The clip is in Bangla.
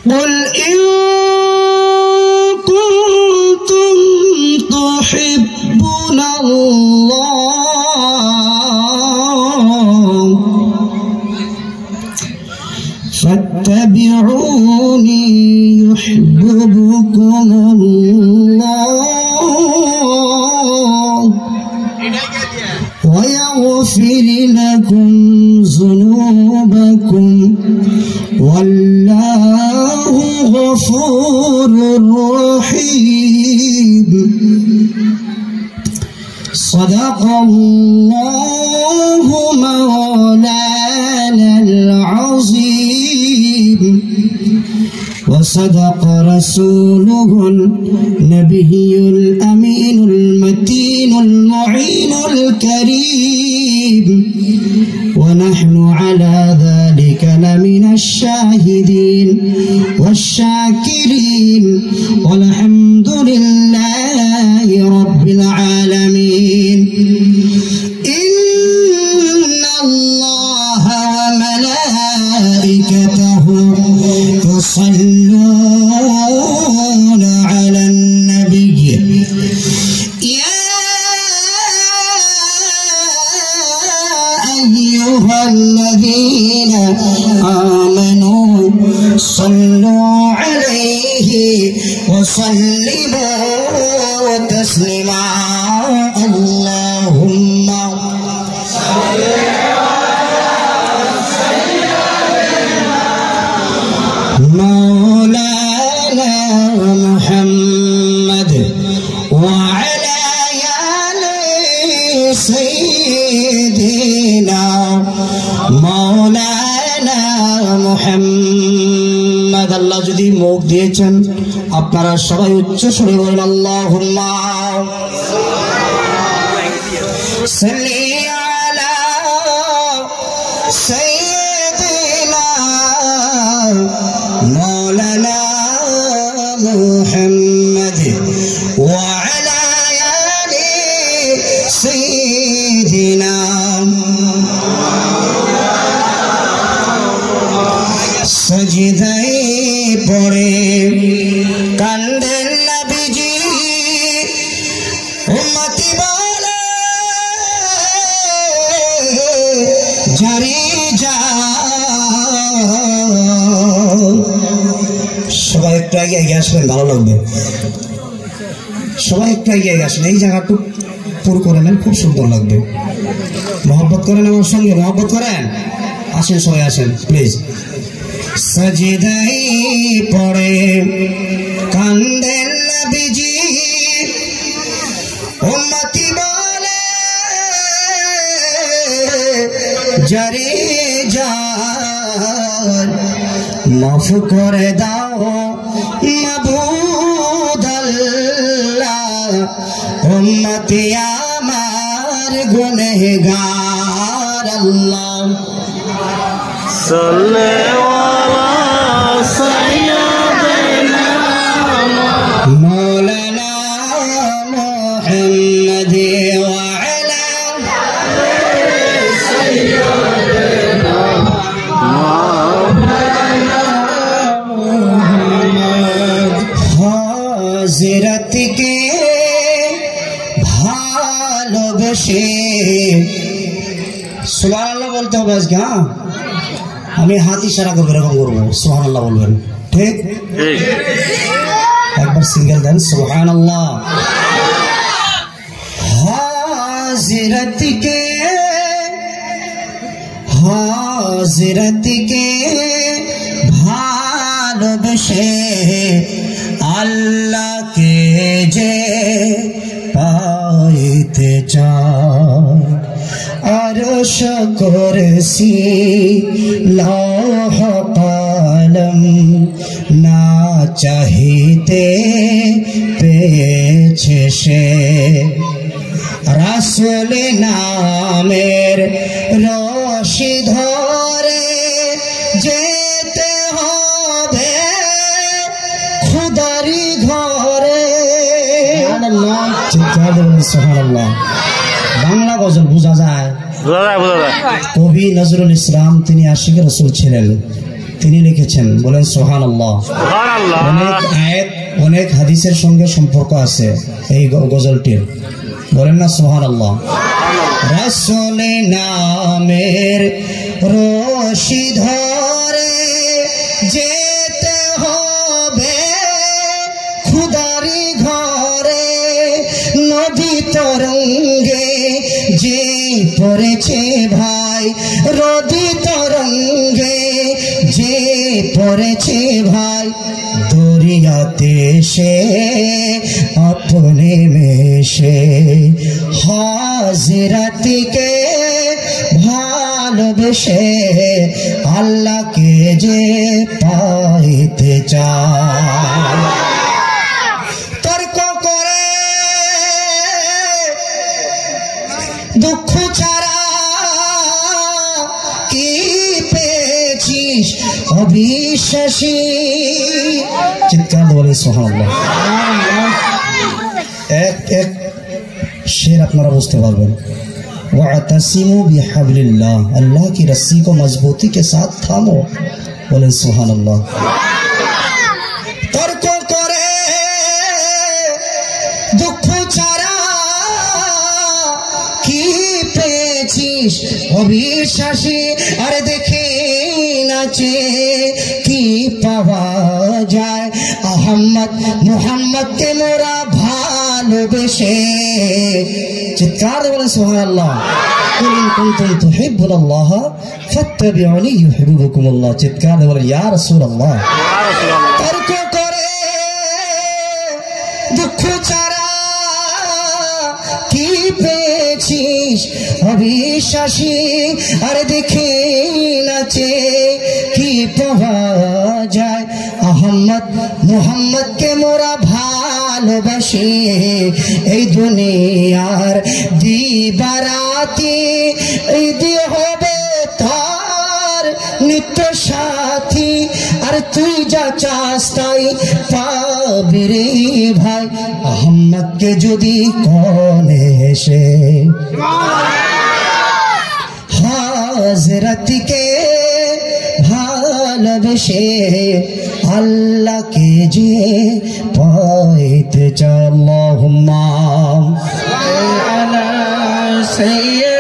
قل إن كنتم تحبون الله فاتبعوني يحببكم الله ويغفر لكم ذنوبكم والله غفور رحيم صدق الله مولانا العظيم وصدق رسوله النبي الأمين المتين المعين الكريم ونحن على ذلك لمن الشاهدين والشاكرين والحمد لله رب العالمين إن الله وملائكته يصلون على النبي يا أيها الذين آمنوا صلوا عليه وسلموا تسليما اللهم صل مولانا محمد وعلى آل سيدنا مولانا محمد আল্লাহ যদি মুখ দিয়েছেন আপনারা সবাই উচ্চ স্বরে বলেন আল্লাহুম্মা সাল্লি আলা সাইয়্যিদিনা مولانا محمد وعلى آل سيدنا سجداي পড়ে কান্দেন নবীজি উম্মতি বলে জারি যা সবাই একটু আগে আসবেন ভালো লাগবে সবাই একটু আগে আসেন এই জায়গাটুকু পুরো করে নেন খুব সুন্দর লাগবে মহব্বত করেন আমার সঙ্গে মহব্বত করেন আসেন সবাই আসেন প্লিজ সজদাই পড়ে কান্দেন নবীজি উম্মতি বলে জারি জান মাফ করে দাও মাবুদ আল্লাহ উম্মতি আমার গুনাহগার আল্লাহ সাল্লাল্লাহু আলা সাইয়্যিদিনা মাওলানা মুহাম্মদ ওয়া আলা সাইয়্যিদিনা হাজিরতকে ভালোবেসে সুবহানাল্লাহ বলতে হবে আজকে হ্যাঁ আমি হাত ইশারা করবো এরকম করবো সুবহানাল্লাহ বলবেন ঠিক একবার সিঙ্গেল দেন সুবহানাল্লাহ হাজিরতকে ভালোবেসে আল্লাহকে যে পাইতে চায় আরশ কুরসি লৌহ কলম না চাহিতে পেয়েছে সে রাসূল নামের রশি ধরে যেতে হবে খুদারি ঘরে সুবহানাল্লাহ বাংলা গজল বোঝা যায় কবি নজরুল ইসলাম তিনি আশিক রাসূল ছিলেন তিনি লিখেছেন, বলেন সুবহানাল্লাহ। অনেক আয়াত অনেক হাদিসের সঙ্গে সম্পর্ক আছে এই গজলটির, বলেন না সুবহানাল্লাহ। রাসূল নামের রশি ধরে যেতে হবে খুদারি ঘরে, নদী তরঙ্গে যে পড়েছে ভাই, নদী তরঙ্গে যে পড়েছে ভাই, দরিয়াতে সে আপনে মেশে, হাজরাতিকে ভালোবেসে আল্লাহকে যে পাইতে চায়। তর্ক করে দুঃখ ছাড়া কি পেয়েছিস অবিশ্বাসী, চিৎকার বলে সুবহানাল্লাহ। এক এক शेर আপনারা বুঝতে পারবেন। वातसिमु बिहब्लिल्लाह, अल्लाह की रस्सी को मजबूती के साथ थामो, बोले सुबहानल्लाह। तर्क करे दुख ছাড়া কি পেয়েছিস অবিশ্বাসী, আরে দেখে নাচে কি পাওয়া যায়, আহমদ মুহাম্মদ কে মোরা ভালোবেসে, চিৎকার বলেন সুবহানাল্লাহ। কুল ইন কুনতুম তুহিব্বুনাল্লাহ ফাত্তাবিউনি ইউহিব্বুকুমুল্লাহ, চিৎকার বলেন ইয়া রাসূলুল্লাহ। তর্ক করে দুঃখ ছাড়া কি পেয়েছিস অবিশ্বাসী, আরে দেখে নাচে কি পাওয়া যায়, আহমদ মুহাম্মদ কে মোরা ভালোবাসি, এই দুনিয়ার দিবারাতি ঈদ হবে তার নিত্য সাথী, আর তুই যা চাস তাই পাবি রে ভাই, আহমদকে যদি কনে এসে হাজরাতকে ভালোবেসে আল্লাহকে যে পাইতে চায়। আল্লাহুম্মা সাল্লি আলা সাইয়্যিদিনা